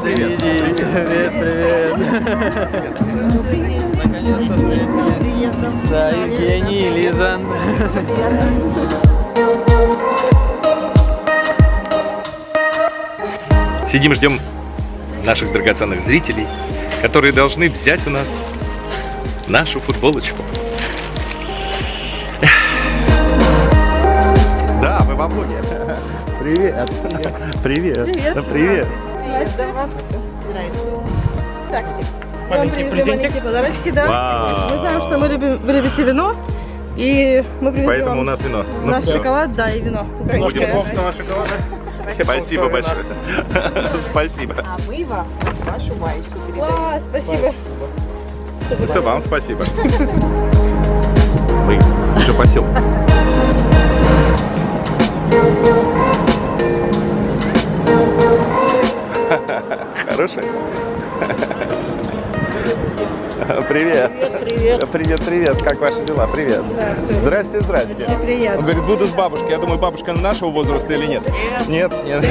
Привет, привет. Наконец-то встретились. Да, Евгений и Лиза. Сидим, ждем наших драгоценных зрителей, которые должны взять у нас нашу футболочку. Да, мы в облоге. Привет. Привет. Привет. Привет. Так, вам привезли маленькие подарочки, да? Вау. Мы знаем, что вы любите вино, и мы привезли Поэтому вам у нас вино. наш шоколад, да, и вино украинское. шоколада. Спасибо большое. Спасибо. А мы вам вашу маечку передаем. Класс, спасибо. Это вам спасибо. Мы уже поселок. Хорошая. Привет. Привет. Привет, привет. Как ваши дела? Привет. Здравствуйте. Здрасте. Очень приятно. Он говорит, буду с бабушкой. Я думаю, бабушка нашего возраста или нет? Нет. Нет.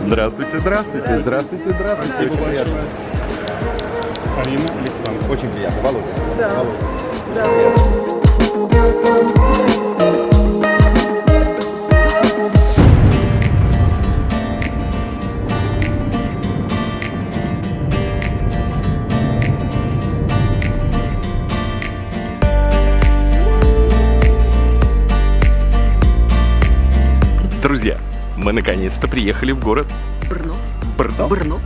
Здравствуйте. Здравствуйте. Здравствуйте. Здравствуйте. Очень приятно. Арина Александровна. Очень приятно. Володя. Да. Володя. Да. Друзья, мы наконец-то приехали в город Брно. Брно. Брно.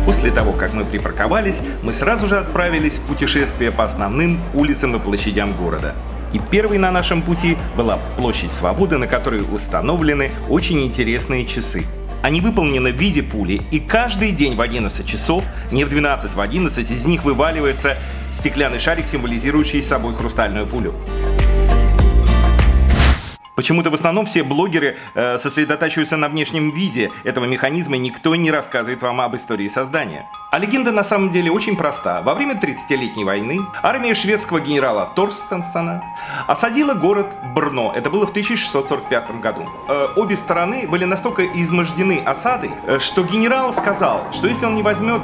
После того, как мы припарковались, мы сразу же отправились в путешествие по основным улицам и площадям города. И первой на нашем пути была площадь Свободы, на которой установлены очень интересные часы. Они выполнены в виде пули, и каждый день в 11 часов, не в 12, в 11, из них вываливается стеклянный шарик, символизирующий собой хрустальную пулю. Почему-то в основном все блогеры сосредотачиваются на внешнем виде этого механизма, и никто не рассказывает вам об истории создания. А легенда на самом деле очень проста. Во время 30-летней войны армия шведского генерала Торстенсона осадила город Брно. Это было в 1645 году. Обе стороны были настолько измождены осадой, что генерал сказал, что если он не возьмет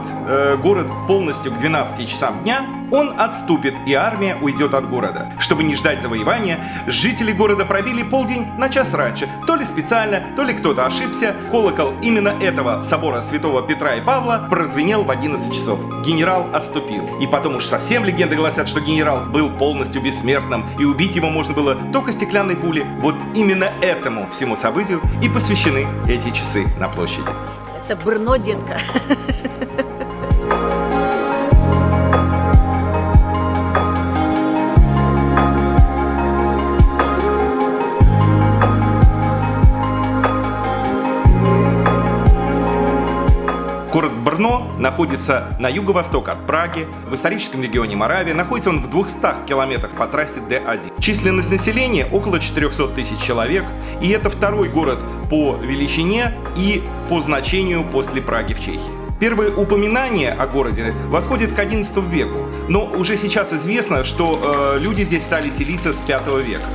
город полностью к 12 часам дня, он отступит, и армия уйдет от города. Чтобы не ждать завоевания, жители города пробили полдень на час раньше. То ли специально, то ли кто-то ошибся. Колокол именно этого собора святого Петра и Павла прозвенел в 11 часов. Генерал отступил. И потом уж совсем легенды гласят, что генерал был полностью бессмертным, и убить его можно было только стеклянной пулей. Вот именно этому всему событию и посвящены эти часы на площади. Это Брно, детка. Город Брно находится на юго-восток от Праги, в историческом регионе Моравия. Находится он в 200 километрах по трассе Д1. Численность населения около 400 тысяч человек. И это второй город по величине и по значению после Праги в Чехии. Первые упоминания о городе восходят к XI веку. Но уже сейчас известно, что люди здесь стали селиться с V века.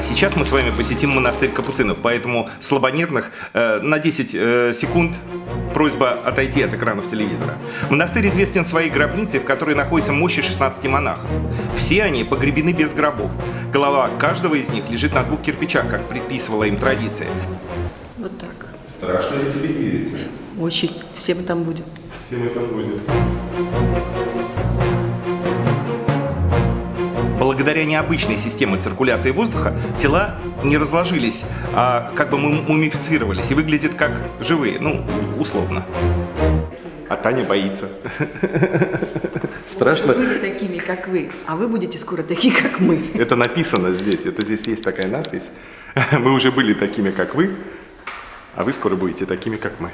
Сейчас мы с вами посетим монастырь капуцинов, поэтому слабонервных на 10 секунд просьба отойти от экранов телевизора. Монастырь известен своей гробницей, в которой находится мощи 16 монахов. Все они погребены без гробов. Голова каждого из них лежит на 2 кирпичах, как предписывала им традиция. Вот так. Страшно ли тебе верится? Очень. Все мы там будем. Все мы там будем. Благодаря необычной системе циркуляции воздуха тела не разложились, а как бы мумифицировались и выглядят как живые, ну, условно. А Таня боится. Страшно. Мы были такими, как вы, а вы будете скоро такие, как мы. Это написано здесь, это здесь есть такая надпись. Мы уже были такими, как вы, а вы скоро будете такими, как мы.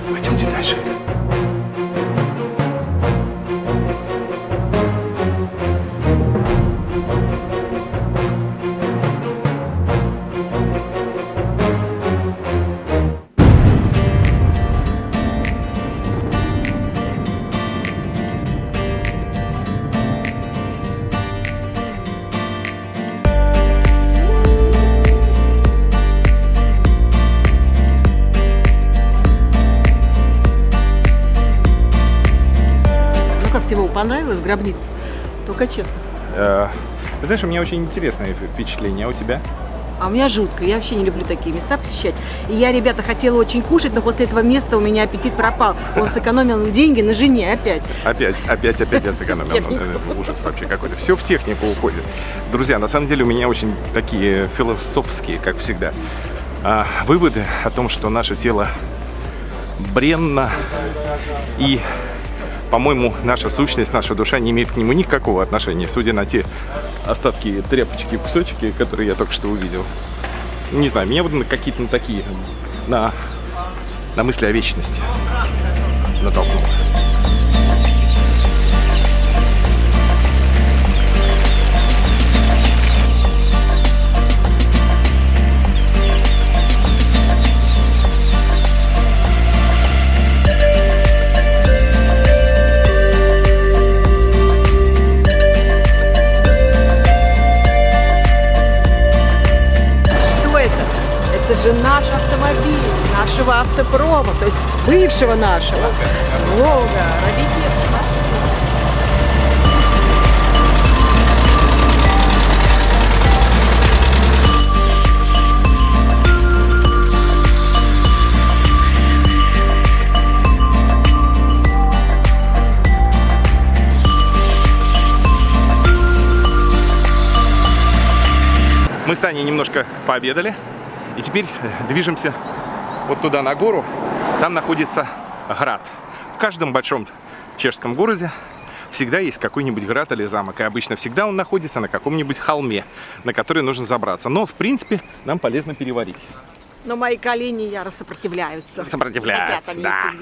Пойдемте дальше. понравилась гробница? Только честно. Знаешь, у меня очень интересное впечатление, а у тебя? А у меня жутко. Я вообще не люблю такие места посещать. И я, ребята, хотела очень кушать, но после этого места у меня аппетит пропал. Он сэкономил деньги на жене опять. Опять я сэкономил. Ужас вообще какой-то. Все в технику уходит. Друзья, на самом деле у меня очень такие философские, как всегда, выводы о том, что наше тело бренно и, по-моему, наша сущность, наша душа не имеет к нему никакого отношения, судя на те остатки тряпочки, кусочки, которые я только что увидел. Не знаю, меня вот какие-то такие, на мысли о вечности натолкнуло. Это же наш автомобиль, нашего автопрома, то есть бывшего нашего. Волга, раритет машины. Мы с Таней немножко пообедали. И теперь движемся вот туда, на гору. Там находится град. В каждом большом чешском городе всегда есть какой-нибудь град или замок. И обычно всегда он находится на каком-нибудь холме, на который нужно забраться. Но, в принципе, нам полезно переварить. Но мои колени яро сопротивляются. Сопротивляются, да.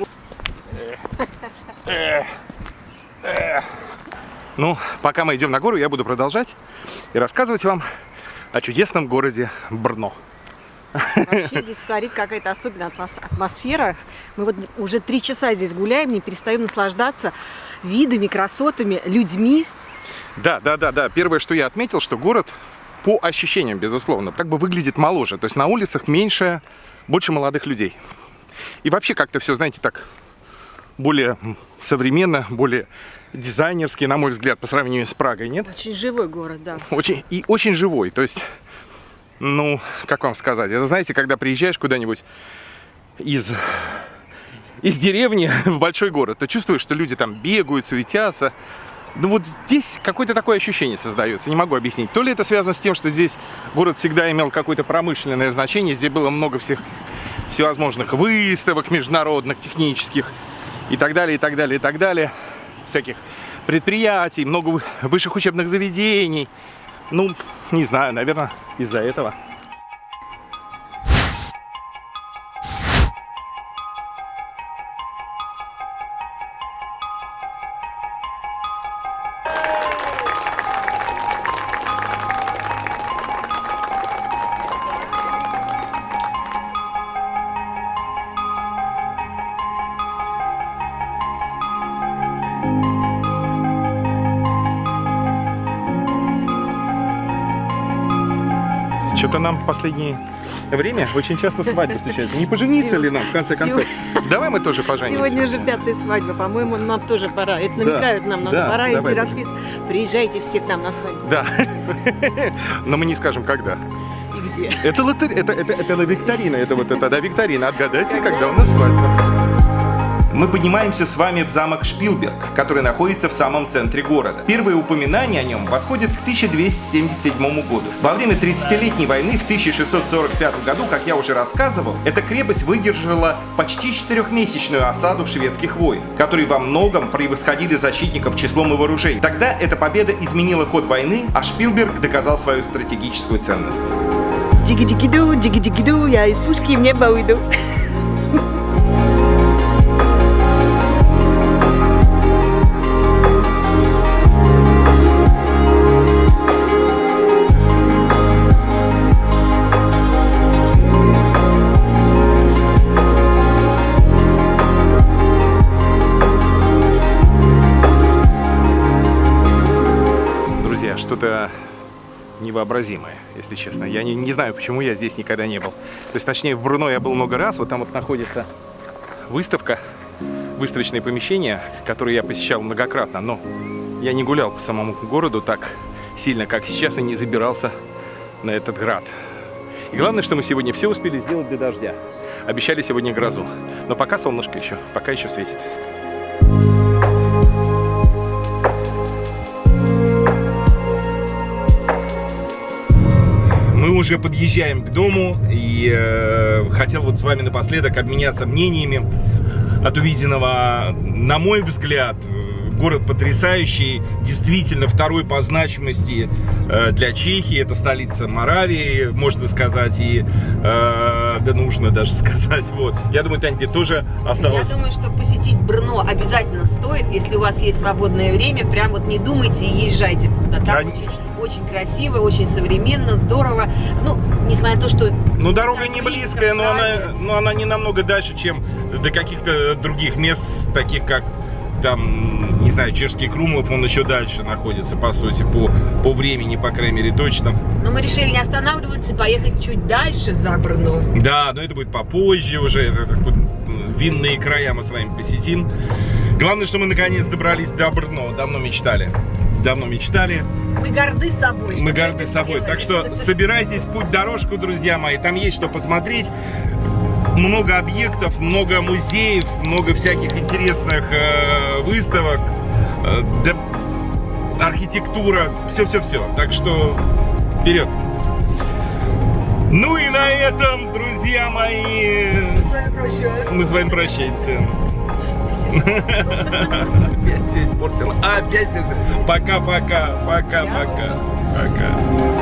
Ну, пока мы идем на гору, я буду продолжать и рассказывать вам о чудесном городе Брно. Вообще здесь царит какая-то особенная атмосфера. Мы вот уже 3 часа здесь гуляем, не перестаем наслаждаться видами, красотами, людьми. Да. Первое, что я отметил, что город, по ощущениям, безусловно, как бы выглядит моложе. То есть на улицах больше молодых людей. И вообще как-то все, знаете, так более современно, более дизайнерски, на мой взгляд, по сравнению с Прагой, нет? Очень живой город, да. Очень живой. То есть, ну, как вам сказать, это, знаете, когда приезжаешь куда-нибудь из деревни в большой город, ты чувствуешь, что люди там бегают, суетятся. Ну вот здесь какое-то такое ощущение создается, не могу объяснить. То ли это связано с тем, что здесь город всегда имел какое-то промышленное значение, здесь было много всевозможных выставок международных, технических и так далее, всяких предприятий, много высших учебных заведений. Ну, не знаю, наверное, из-за этого. Что-то нам в последнее время очень часто свадьбы встречаются. Не пожениться ли нам, в конце концов? Давай мы тоже поженимся. Сегодня уже 5-я свадьба, по-моему, нам тоже пора. Это намекают нам, надо пора идти расписывать. Приезжайте все к нам на свадьбу. Да. Но мы не скажем, когда. И где. Это викторина, это викторина. Отгадайте, когда у нас свадьба. Мы поднимаемся с вами в замок Шпилберг, который находится в самом центре города. Первые упоминания о нем восходят к 1277 году. Во время 30-летней войны в 1645 году, как я уже рассказывал, эта крепость выдержала почти 4-месячную осаду шведских войн, которые во многом превосходили защитников числом и вооружением. Тогда эта победа изменила ход войны, а Шпилберг доказал свою стратегическую ценность. Диги-диги-ду, я из пушки в небо уйду. Что-то невообразимое, если честно. Я не знаю, почему я здесь никогда не был. То есть, точнее, в Брно я был много раз. Вот там вот находится выставка выставочные помещения, которые я посещал многократно, но я не гулял по самому городу так сильно, как сейчас, и не забирался на этот град. И главное, что мы сегодня все успели сделать до дождя. Обещали сегодня грозу, но пока солнышко еще, пока еще светит. Мы уже подъезжаем к дому, и хотел вот с вами напоследок обменяться мнениями от увиденного. На мой взгляд, город потрясающий, действительно второй по значимости для Чехии, это столица Моравии, можно сказать, и да нужно даже сказать. Вот. Я думаю, Таня, тебе тоже осталось. Я думаю, что посетить Брно обязательно стоит, если у вас есть свободное время, прям вот не думайте и езжайте туда. Там очень красиво, очень современно, здорово. Ну, несмотря на то, что... Ну, дорога не близкая, но она не намного дальше, чем до каких-то других мест, таких как там, не знаю, Чешский Крумлов, он еще дальше находится, по сути, по времени, по крайней мере, точно. Но мы решили не останавливаться и поехать чуть дальше за Брно. Да, но это будет попозже уже, это как вот винные края мы с вами посетим. Главное, что мы наконец добрались до Брно, давно мечтали. Давно мечтали. Мы горды собой. Мы горды собой. Так что собирайтесь в путь-дорожку, друзья мои. Там есть что посмотреть. Много объектов, много музеев, много всяких интересных выставок, архитектура, все-все-все. Так что вперед! Ну и на этом, друзья мои, мы с вами прощаемся. Опять все испортила. Опять все. Пока-пока. Пока-пока. Пока.